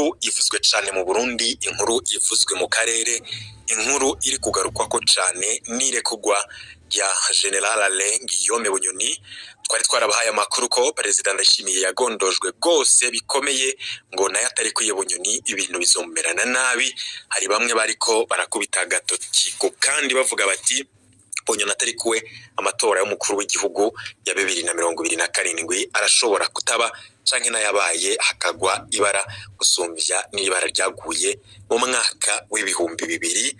inkuru ivuzwe cyane mu Burundi, inkuru ivuzwe mu karere, inkuru iri kugarukwako cyane n'irekugwa rya General Alain Guillaume Bunyoni. Twari twarabahaye amakuru ko Perezida Ndayishimiye yagondojwe rwose bikomeye ngo nayo atari kwiye Bunyoni ibintu bizomerana nabi. Hari bamwe bariko barakubita agatoki kandi bavuga bati Bunyoni atari kuwe amatora y'umukuru w'igihugu ya 2027 arashobora kutaba canke nayabaye hakagwa ibara gusumvya n'ibara ryaguye mu mwaka w'ibihumbi 2015.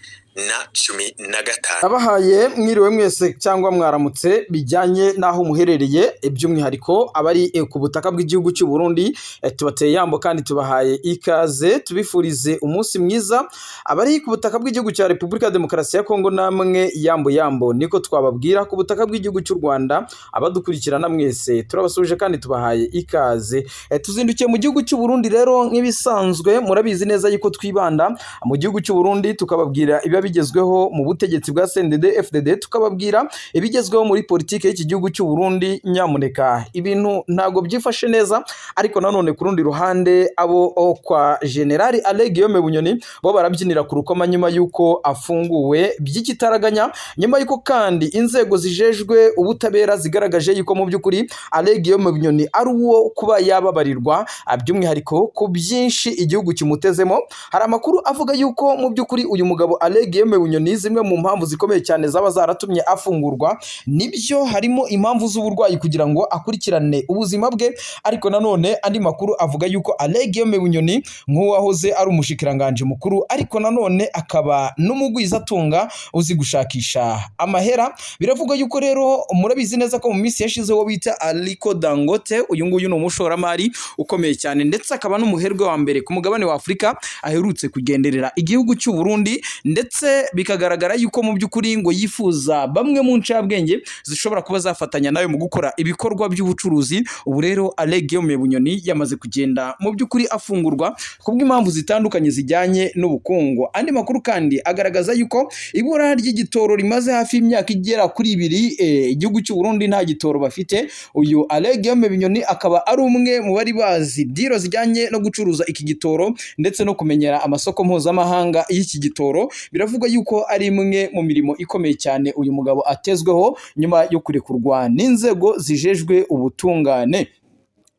Abahaye mwiriwe mwese cyangwa mwaramutse bijyanye naho muherereye, by'umwihariko abari ku butaka bw'igihugu cy'u Burundi, tubateye yambo kandi tubahaye ikaze, tubifurize umunsi mwiza. Abari ku butaka bw'igihugu cya Repubulika ya Demokarasi ya Kongo namwe yambo niko twababwira. Ku butaka bw'igihugu cy'u Rwanda abadukurikirana mwese turabasuje kandi tubahaye ikaze. Tuzindukiye mu gihugu cy'u Burundi rero nk'ibisanzwe, murabizi neza yuko twibanda mu gihugu cy'u Burundi tukababwira ibiba bigezweho mu butegetsi bwa CNDD-FDD, tukababwira ibigezweho muri politike y'iki gihugu cy'u Burundi. Nyamuneka ibintu ntago byifashe neza, ariko nanone ku rundi ruhande abo kwa General Alain Guillaume Bunyoni bo barabyinira ku rukoma nyuma yuko afunguwe by'ikitaraganya, nyuma yuko kandi inzego zijejwe ubutabera zigaragaje yuko mu by'ukuri Alain Guillaume Bunyoni ari uwo kuba yababarirwa, by'umwihariko ku byinshi igihugu kimutezemo. Hari amakuru avuga yuko mu by'ukuri uyu mugabo Alain Guillaume Bunyoni zimwe mu mpamvu zikomeye cyane zaba zaratumye afungurwa nibyo harimo impamvu z'uburwayi kugira ngo akurikirane ubuzima bwe, ariko nanone andi makuru avuga yuko Alain Guillaume Bunyoni nk'uwahoze ari umushikiranganje mukuru, ariko nanone akaba n'umugwizatunga uzi gushakisha amahera. Biravuga yuko rero murabizi neza ko mu minsi yashizeho bita Aliko Dangote, uyu nguyu ni umushoramari ukomeye cyane ndetse akaba n'umuherwe wa mbere ku mugabane wa Afurika aherutse kugenderera igihugu cy'u Burundi, ndetse bikagaragara yuko mu by'ukuri ngo yifuza bamwe mu ncabwenge zishobora kuba zafatanya nawe mu gukora ibikorwa by'ubucuruzi. Ubu rero Alain Guillaume Bunyoni yamaze kugenda mu by'ukuri afungurwa kubw'impamvu zitandukanye zijyanye n'ubukungu. Andi makuru kandi agaragaza yuko ibura ry'igitoro rimaze hafi y'imyaka igera kuri 2 igihugu cy'u Burundi nta gitoro bafite. Uyu Alain Guillaume Bunyoni akaba ari umwe mu bari bazi diro zijyanye no gucuruza iki gitoro ndetse no kumenyera amasoko mpuzamahanga y'iki gitoro. Biravuga yuko ari imwe mu mirimo ikomeye cyane uyu mugabo atezweho nyuma yo kurekurwa n'inzego zijejwe ubutungane.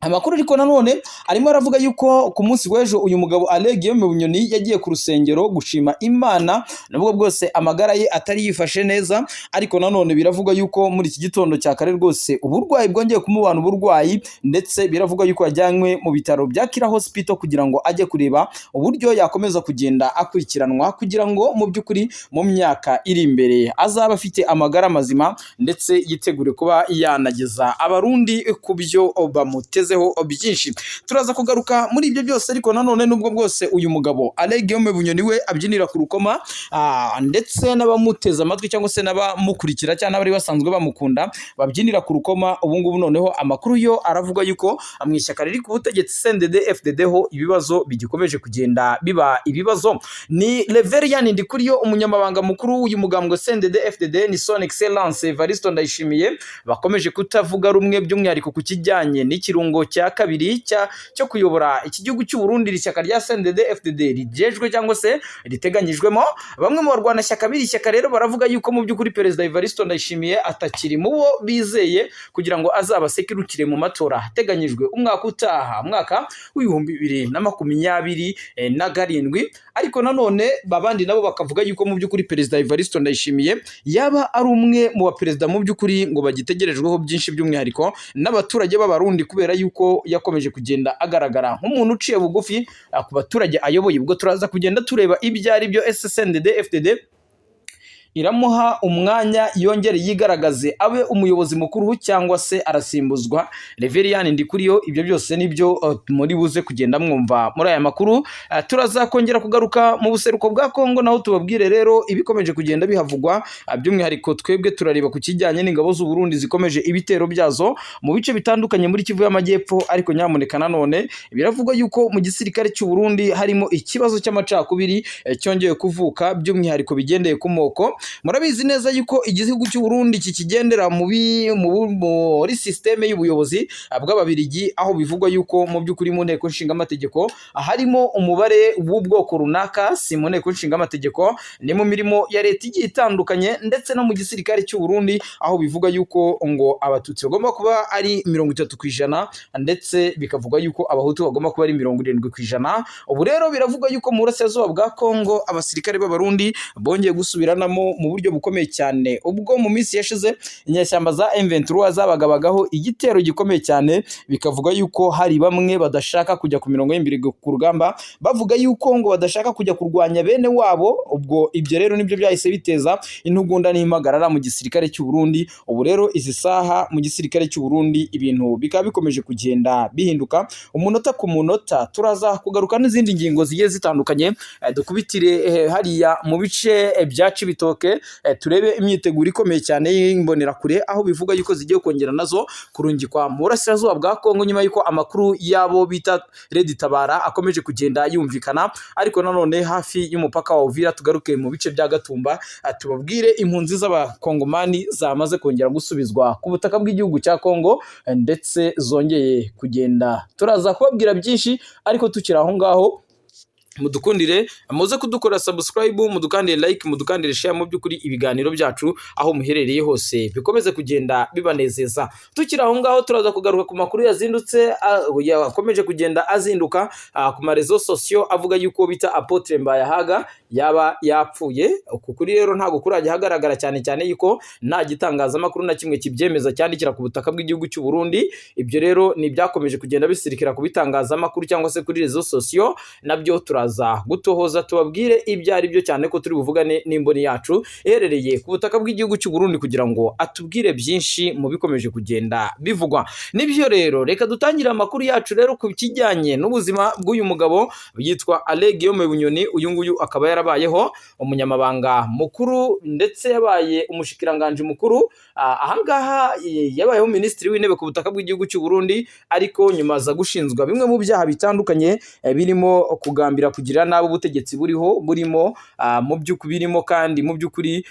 Amakuru ariko nanone arimo aravuga yuko ku munsi w'ejo uyu mugabo Alain Guillaume Bunyoni yagiye ku rusengero gushima Imana, nubwo bwose amagara ye atari yifashe neza, ariko nanone biravuga yuko muri iki gitondo cya kare rwose uburwayi bwongeye kumubana uburwayi, ndetse biravuga yuko yajyanywe mu bitaro bya Kira Hospital kugira ngo ajye kureba uburyo yakomeza kugenda akurikiranwa, kugira ngo mu by'ukuri mu myaka iri imbere azaba afite amagara mazima ndetse yitegure kuba yanageza abarundi ku byo bamuteze byinshi. Turaza kugaruka muri ibyo byose, ariko nanone nubwo bwose uyu mugabo Alain Guillaume Bunyoni we abyinira ku rukoma, ndetse n'abamuteza amatwi cyangwa se n'abamukurikira cyangwa n'abari basanzwe bamukunda babyinira ku rukoma. Ubu ngubu noneho amakuru yo aravuga yuko mu ishyaka riri ku butegetsi CNDD-FDD ho ibibazo bigikomeje kugenda biba ibibazo. Ni Reverien Ndikuriyo, umunyamabanga mukuru w'uyu mugambwe CNDD-FDD, ni son excellence Evariste Ndayishimiye, bakomeje kutavuga rumwe by'umwihariko ku kijyanye n'ikirungo cya kabiri cyo kuyobora iki gihugu cy'u Burundi. Ishyaka rya CNDD-FDD rijejwe cyangwa se riteganyijwemo bamwe mu barwanashyaka b'iri shyaka rero baravuga yuko mu by'ukuri Perezida Evariste Ndayishimiye atakiri mu bo bizeye kugira ngo azabasekirukire mu matora ateganyijwe umwaka utaha, umwaka w'ibihumbi 2027. Ariko nanone babandi nabo bakavuga yuko mu by'ukuri Perezida Evariste Ndayishimiye yaba ari umwe mu baperezida mu by'ukuri ngo bagitegerejweho byinshi, by'umwihariko n'abaturage b'abarundi, kubera yuko yakomeje kugenda agaragara nk'umuntu uciye bugufi ku baturage ayoboye. Ubwo turaza kugenda tureba ibyo ari byo CNDD-FDD iramuha umwanya yongere yigaragaze abe umuyobozi mukuru cyangwa se arasimbuzwa Reverien Ndikuriyo. Ibyo byose nibyo muri buze kugenda mwumva muri aya makuru. Turaza kongera kugaruka mu buseruko bwa Kongo naho tubabwire rero ibikomeje kugenda bihavugwa, by'umwihariko twebwe turareba ku kijyanye n'ingabo z'u Burundi zikomeje ibitero byazo mu bice bitandukanye muri Kivu y'Amajyepfo. Ariko nyamuneka nanone biravugwa yuko mu gisirikare cy'u Burundi harimo ikibazo cy'amacakubiri cyongeye kuvuka, by'umwihariko bigendeye ku moko. murabizi neza yuko igihugu cy'u Burundi kikigendera muri systeme y'ubuyobozi bw'ababirigi, aho bivugwa yuko mu by'ukuri mu nteko nshingamategeko harimo umubare w'ubwoko runaka, si mu nteko nshingamategeko, ni mu mirimo ya leta igiye itandukanye ndetse no mu gisirikare cy'u Burundi, aho bivuga yuko ngo abatutsi bagomba kuba ari 30% ndetse bikavuga yuko abahutu bagomba kuba ari 70%. Ubu rero biravuga yuko mu burasirazuba bwa Kongo abasirikare b'abarundi bongeye gusubiranamo mu buryo bukomeye cyane, ubwo mu minsi yashize inyeshyamba za M23 zabagabagaho igitero gikomeye cyane, bikavuga yuko hari bamwe badashaka kujya ku mirongo y'imbere ku rugamba, bavuga yuko ngo badashaka kujya kurwanya bene wabo. Ubwo ibyo rero nibyo byahise biteza intugunda n'impagarara mu gisirikare cy'u Burundi. Ubu rero izi saha mu gisirikare cy'u Burundi ibintu bikaba bikomeje kugenda bihinduka umunota ku munota. Turaza kugaruka n'izindi ngingo zigiye zitandukanye, dukubitire hariya mu bice bya Cibitoke, turebe imyiteguro ikomeye cyane y'imbonera kure, aho bivuga yuko zigiye kongera nazo kurungikwa mu burasirazuba bwa Kongo nyuma yuko amakuru yabo bita Red Tabara akomeje kugenda yumvikana. Ariko nanone hafi y'umupaka wa Uvira tugaruke mu bice bya Gatumba, tubabwire impunzi z'abakongomani zamaze kongera gusubizwa ku butaka bw'igihugu cya Kongo ndetse zongeye kugenda. Turaza kubabwira byinshi, ariko tukiri aho ngaho mudukundire muze kudukora subscribe, mudukandire like, mudukandire share, mu by'ukuri ibiganiro byacu aho muherereye hose bikomeze kugenda bibanezeza. Tukiri aho ngaho turaza kugaruka ku makuru yazindutse yakomeje kugenda azinduka ku marezo sosiyo, avuga yuko bita Apotre Mbayahaga yaba yapfuye. Kuri rero ntago kurajya hagaragara cyane cyane yuko nta gitangazamakuru na kimwe kibyemeza cyandikira ku butaka bw'igihugu cy'u Burundi. Ibyo rero ni byakomeje kugenda bisirikira ku bitangazamakuru cyangwa se kuri rezo sosiyo, nabyo turaza gutohoza tubabwire ibyo ari byo, cyane ko turi buvugane n'imboni yacu iherereye ku butaka bw'igihugu cy'u Burundi kugira ngo atubwire byinshi mu bikomeje kugenda bivugwa. Nibyo rero reka dutangire amakuru yacu rero ku kijyanye n'ubuzima bw'uyu mugabo yitwa Alain Guillaume Bunyoni. Uyu nguyu akaba yarabayeho umunyamabanga mukuru ndetse yabaye umushikiranganje mukuru, ahangaha yabayeho minisitiri w'intebe ku butaka bw'igihugu cy'u Burundi, ariko nyuma aza gushinzwa bimwe mu byaha bitandukanye birimo kugambira kugira nabo ubutegetsi burimo mu by'ukuri birimo kandi mu by'ukuri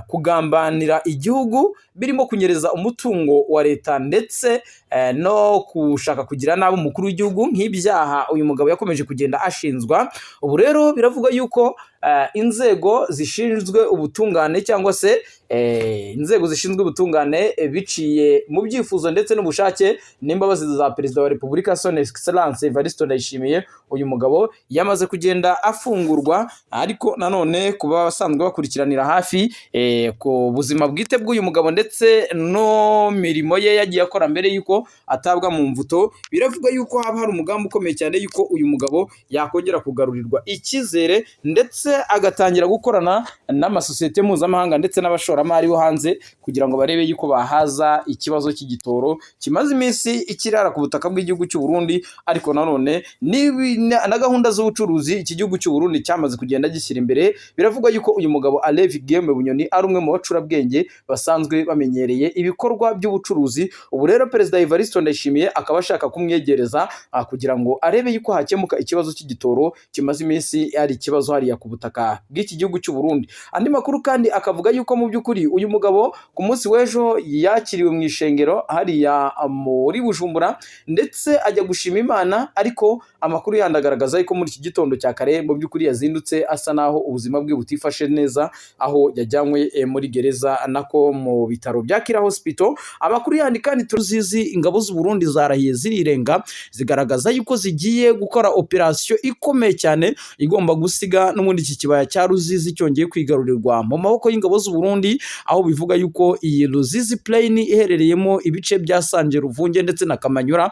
kugambanira igihugu, birimo kunyereza umutungo wa leta ndetse no kushaka kugira nabo umukuru w'igihugu, nk'ibyaha uyu mugabo yakomeje kugenda ashinzwa. Ubu rero biravuga yuko inzego zishinzwe ubutungane cyangwa se inzego zishinzwe ubutungane biciye mu byifuzo ndetse n'ubushake n'imbabazi za Perezida wa Repubulika Son Excellence Evariste Ndayishimiye, uyu mugabo yamaze kugenda afungurwa. Ariko nanone kuba basanzwe bakurikiranira hafi ku buzima bwite bw'uyu mugabo ndetse no mirimo ye yagiye akora mbere yuko atabwa mu mvuto, biravuga yuko haba hari umugambi ukomeye cyane yuko uyu mugabo yakongera kugarurirwa icyizere ndetse agatangira gukorana n'amasosiyete mpuzamahanga ndetse n'abashoramari bo hanze kugira ngo barebe yuko bahaza ikibazo cy'igitoro kimaze iminsi ikirara ku butaka bw'igihugu cy'u Burundi. Ariko nanone na gahunda z'ubucuruzi iki gihugu cy'u Burundi cyamaze kugenda gishyira imbere. Biravuga yuko uyu mugabo Alain Guillaume Bunyoni ari umwe mu bacurabwenge basanzwe bamenyereye ibikorwa by'ubucuruzi. Ubu rero Perezida Evariste Ndayishimiye akaba ashaka kumwegereza kugira ngo arebe yuko hakemuka ikibazo cy'igitoro kimaze iminsi ari ikibazo hariya ku butaka bw'iki gihugu cy'u Burundi. Andi makuru kandi akavuga yuko mu by'ukuri uyu mugabo ku munsi w'ejo yakiriwe mu ishengero hariya muri Bujumbura ndetse ajya gushima Imana, ariko amakuru yandagaragaza yuko muri iki gitondo cya kare mu by'ukuri yazindutse asa naho ubuzima bwe butifashe neza, aho yajyanywe muri gereza nako mu bitaro bya Kira Hospital. Amakuru yandi kandi tuzizi ingabo z'u Burundi zarahiye zirirenga zigaragaza yuko zigiye gukora operasiyo ikomeye cyane igomba gusiga n'ubundi iki kibaya cya Ruzizi cyongeye kwigarurirwa mu maboko y'ingabo z'u Burundi, aho bivuga yuko iyi Ruzizi Plain iherereyemo ibice bya Sanje, Ruvunge ndetse na Kamanyura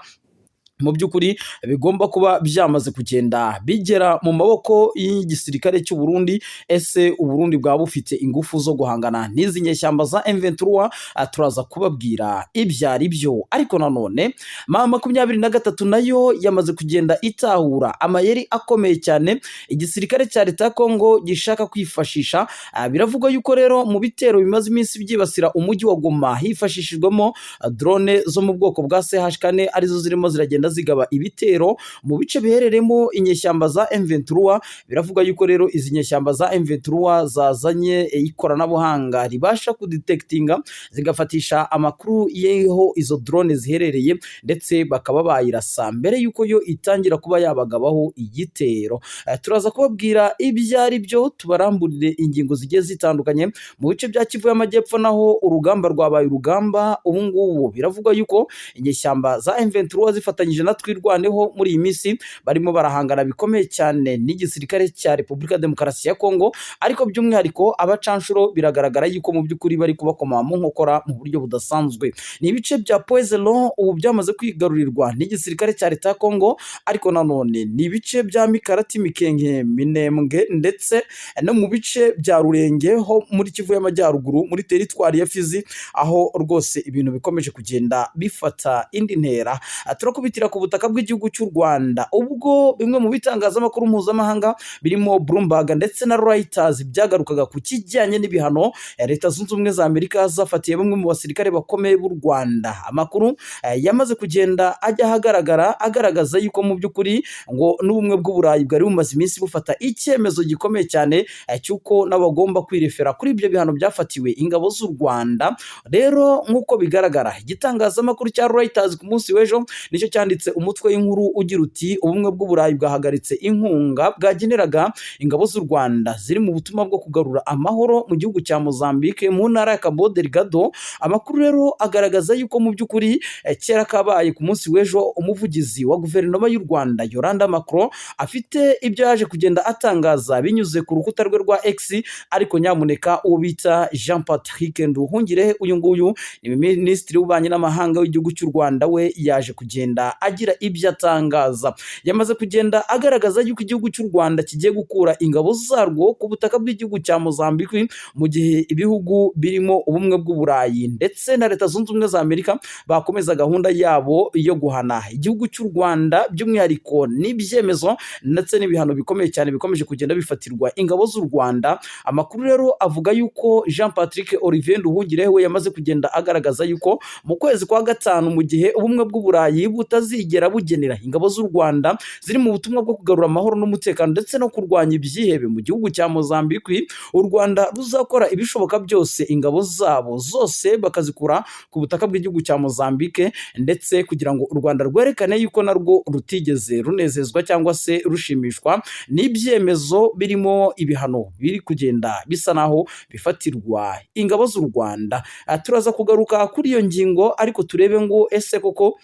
mu by'ukuri bigomba kuba byamaze kugenda bigera mu maboko y'igisirikare cy'u Burundi. Ese u Burundi bwa bufite ingufu zo guhangana n'izi nyeshyamba za M23? Turaza kubabwira ibyari byo. Ariko nanone M23 nayo yamaze kugenda itahura amayeri akomeye cyane igisirikare cya leta ya Kongo gishaka kwifashisha. Biravugwa yuko rero mu bitero bimaze iminsi byibasira umujyi wa Goma hifashishijwemo drone zo mu bwoko bwa CH4 arizo zirimo ziragenda zigaba ibitero mu bice biherereyemo inyeshyamba za M23. Biravuga yuko rero izi nyeshyamba za M23 zazanye ikoranabuhanga ribasha kudetektinga zigafatisha amakuru yeho izo drone ziherereye, ndetse bakaba bayirasa mbere yuko yo itangira kuba yabagabaho igitero. Turaza kubabwira ibyo ari byo, tubaramburire ingingo zigiye zitandukanye. Mu bice bya Kivu y'Amajyepfo naho urugamba rwabaye urugamba. Ubu ngubu biravugwa yuko inyeshyamba za M23 zifatanyije na Twirwaneho muri iyi minsi barimo barahangana bikomeye cyane n'igisirikare cya Repubulika Demokarasi ya Kongo, ariko by'umwihariko abacanshuro biragaragara yuko mu by'ukuri bari kubakoma mu nkokora mu buryo budasanzwe. Ni ibice bya Poizelon ubu byamaze kwigarurirwa n'igisirikare cya leta ya Kongo, ariko nanone ni ibice bya Mikarati, Mikenke, Minembwe ndetse no mu bice bya Rurenge ho muri Kivu y'Amajyaruguru muri teritwari ya Fizi, aho rwose ibintu bikomeje kugenda bifata indi ntera. Turakubitira ku butaka bw'igihugu cy'u Rwanda, ubwo bimwe mu bitangazamakuru mpuzamahanga birimo Bloomberg ndetse na Reuters byagarukaga ku kijyanye n'ibihano Leta Zunze Ubumwe za Amerika zafatiye bamwe mu basirikare bakomeye b'u Rwanda. Amakuru yamaze kugenda ajya ahagaragara agaragaza yuko mu by'ukuri ngo n'ubumwe bw'Uburayi bwari bumaze iminsi bufata icyemezo gikomeye cyane cy'uko n'abagomba kwirefera kuri ibyo bihano byafatiwe ingabo z'u Rwanda. Rero nk'uko bigaragara, igitangazamakuru cya Reuters ku munsi w'ejo nicyo cyanditse umutwe w'inkuru ugira uti ubumwe bw'Uburayi bwahagaritse inkunga bwageneraga ingabo z'u Rwanda ziri mu butumwa bwo kugarura amahoro mu gihugu cya Mozambique mu ntara ya Cabo Delgado. Amakuru rero agaragaza yuko mu by'ukuri kera kabaye ku munsi w'ejo umuvugizi wa guverinoma y'u Rwanda Yolanda Macron afite ibyo yaje kugenda atangaza binyuze ku rukuta rwe rwa X, ariko nyamuneka uwo bita Jean Patrick Nduhungirehe, uyu nguyu ni minisitiri w'ububanyi n'amahanga w'igihugu cy'u Rwanda, we yaje kugenda agira ibyo atangaza. Yamaze kugenda agaragaza yuko igihugu cy'u Rwanda kigiye gukura ingabo zarwo ku butaka bw'igihugu cya Mozambique, mu gihe ibihugu birimo ubumwe bw'Uburayi ndetse na Leta Zunze Ubumwe za Amerika bakomeza gahunda yabo yo guhana igihugu cy'u Rwanda, by'umwihariko n'ibyemezo ndetse n'ibihano bikomeye cyane bikomeje kugenda bifatirwa ingabo z'u Rwanda. Amakuru rero avuga yuko Jean Patrick Olivier Nduhungirehe we yamaze kugenda agaragaza yuko mu kwezi kwa gatanu, mu gihe ubumwe bw'Uburayi butazigera bugenera ingabo z'u Rwanda ziri mu butumwa bwo kugarura amahoro n'umutekano ndetse no kurwanya ibyihebe mu gihugu cya Mozambique, u Rwanda ruzakora ibishoboka byose ingabo zabo zose bakazikura ku butaka bw'igihugu cya Mozambique, ndetse kugira ngo u Rwanda rwerekane yuko narwo rutigeze runezezwa cyangwa se rushimishwa n'ibyemezo birimo ibihano biri kugenda bisa naho bifatirwa ingabo z'u Rwanda. Turaza kugaruka kuri iyo ngingo, ariko turebe ngo ese koko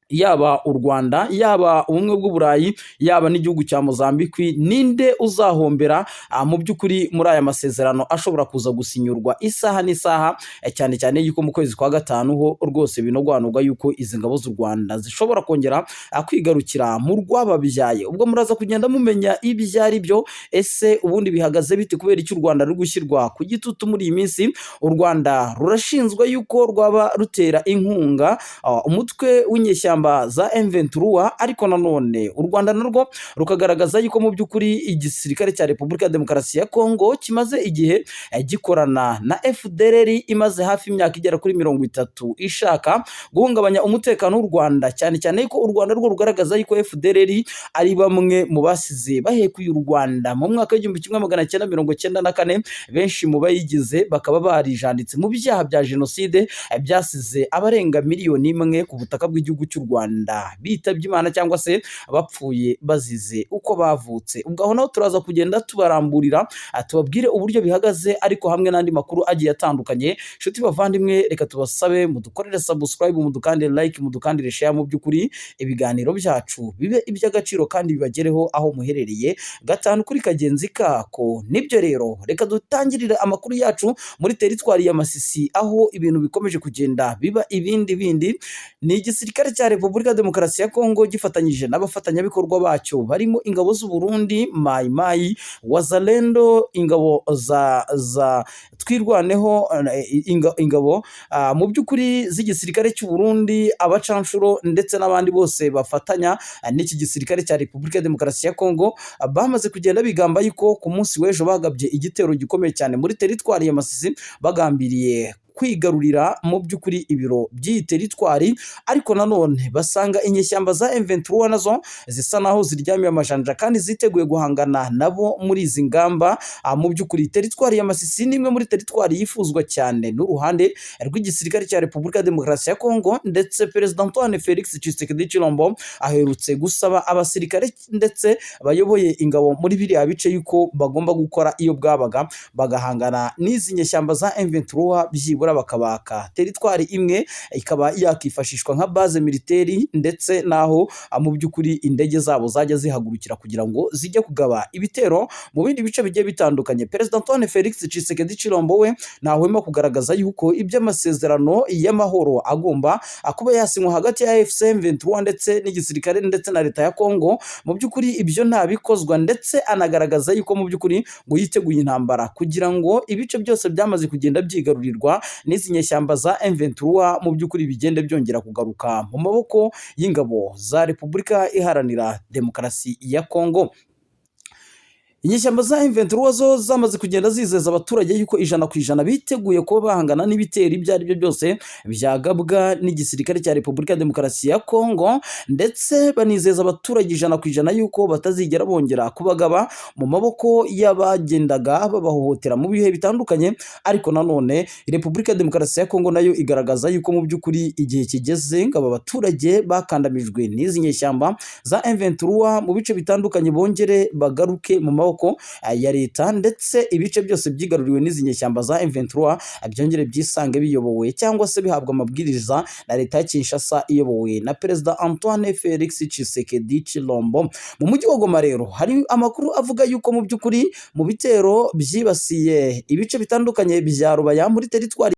yaba u Rwanda, yaba ubumwe bw'Uburayi, yaba n'igihugu cya Mozambique, ninde uzahombera mu by'ukuri muri aya masezerano ashobora kuza gusinyurwa isaha n'isaha, cyane cyane yuko mu kwezi kwa gatanu ho rwose binogwanurwa yuko izi ngabo z'u Rwanda zishobora kongera kwigarukira mu rwababyaye. Ubwo muraza kugenda mumenya ibyo ari byo. Ese ubundi bihagaze bite kubera icyo u Rwanda ruri gushyirwa ku gitutu muri iyi minsi? U Rwanda rurashinzwe yuko rwaba rutera inkunga umutwe w'inyeshyamba za M23, ariko nanone u Rwanda narwo rukagaragaza yuko mu by'ukuri igisirikare cya Repubulika Demokarasi ya Kongo kimaze igihe gikorana na FDLR imaze hafi imyaka igera kuri 30 ishaka guhungabanya umutekano w'u Rwanda, cyane cyane yuko u Rwanda rwo rugaragaza yuko FDLR ari bamwe mu basize bahekuye u Rwanda mu mwaka w'1994. benshi mu bayigize bakaba barijanditse mu byaha bya jenoside byasize abarenga miliyoni imwe ku butaka bw'igihugu cy'u Rwanda bitabye Imana cyangwa se bapfuye bazize uko bavutse. Ubwo aho naho turaza kugenda tubaramburira tubabwire uburyo bihagaze, ariko hamwe n'andi makuru agiye atandukanye. Nshuti bavandimwe, reka tubasabe mudukorere subscribe, mudukandire like, mudukandire share, mu by'ukuri ibiganiro byacu bibe iby'agaciro kandi bibagereho aho muherereye gatanu kuri kagenzi kako. Nibyo rero, reka dutangirire amakuru yacu muri teritwari ya Masisi, aho ibintu bikomeje kugenda biba ibindi. Ni igisirikare cya Repubulika Demokarasi ya Kongo gifatanyije n'abafatanyabikorwa bacyo barimo ingabo z'u Burundi, Mai Mai, Wazalendo, ingabo za Twirwaneho, ingabo mu by'ukuri z'igisirikare cy'u Burundi, abacanshuro ndetse n'abandi bose bafatanya n'iki gisirikare cya Repubulika Demokarasi ya Kongo bamaze kugenda bigamba yuko ku munsi w'ejo bagabye igitero gikomeye cyane muri teritwari ya Masisi, bagambiriye kwigarurira mu by'ukuri ibiro by'iyi teritwari, ariko nanone basanga inyeshyamba za M23 nazo zisa naho ziryamiye amajanja kandi ziteguye guhangana nabo muri izi ngamba. Mu by'ukuri teritwari ya Masisi ni imwe muri teritwari yifuzwa cyane n'uruhande rw'igisirikare cya Repubulika ya Demokarasi ya Kongo, ndetse Perezida Antoine Felix Tshisekedi Tshilombo aherutse gusaba abasirikare ndetse bayoboye ingabo muri biriya bice yuko bagomba gukora iyo bwabaga bagahangana n'izi nyeshyamba za M23, byibura bakabaka teritwari imwe ikaba yakifashishwa nka base militeri, ndetse naho mu by'ukuri indege zabo zajya zihagurukira kugira ngo zijye kugaba ibitero mu bindi bice bigiye bitandukanye. Perezida Antoine Felix Tshisekedi Tshilombo we ntahwema kugaragaza yuko iby'amasezerano y'amahoro agomba kuba yasinywa hagati ya AFC M23 ndetse n'igisirikare ndetse na leta ya Kongo, mu by'ukuri ibyo ntabikozwa, ndetse anagaragaza yuko mu by'ukuri ngo yiteguye intambara kugira ngo ibice byose byamaze kugenda byigarurirwa n'izi nyeshyamba za M23 mu by'ukuri bigende byongera kugaruka mu maboko y'ingabo za Repubulika Iharanira Demokarasi ya Kongo. Inyeshyamba za M23 zo zamaze kugenda zizeza abaturage yuko 100% biteguye kuba bahangana n'ibitero ibyo ari byo byose byagabwa n'igisirikare cya Repubulika ya Demokarasi ya Kongo, ndetse banizeza abaturage 100% yuko batazigera bongera kubagaba mu maboko y'abagendaga babahohotera mu bihe bitandukanye. Ariko nanone Repubulika ya Demokarasi ya Kongo nayo igaragaza yuko mu by'ukuri igihe kigeze ngo aba baturage bakandamijwe n'izi nyeshyamba za M23 mu bice bitandukanye bongere bagaruke mu maboko ya leta, ndetse ibice byose byigaruriwe n'izi nyeshyamba za M23 byongere byisange biyobowe cyangwa se bihabwa amabwiriza na leta ya Kinshasa iyobowe na Perezida Antoine Felix Tshisekedi Tshilombo. Mu mujyi wa Goma rero hari amakuru avuga yuko mu by'ukuri mu bitero byibasiye ibice bitandukanye bya Rubaya muri teritwari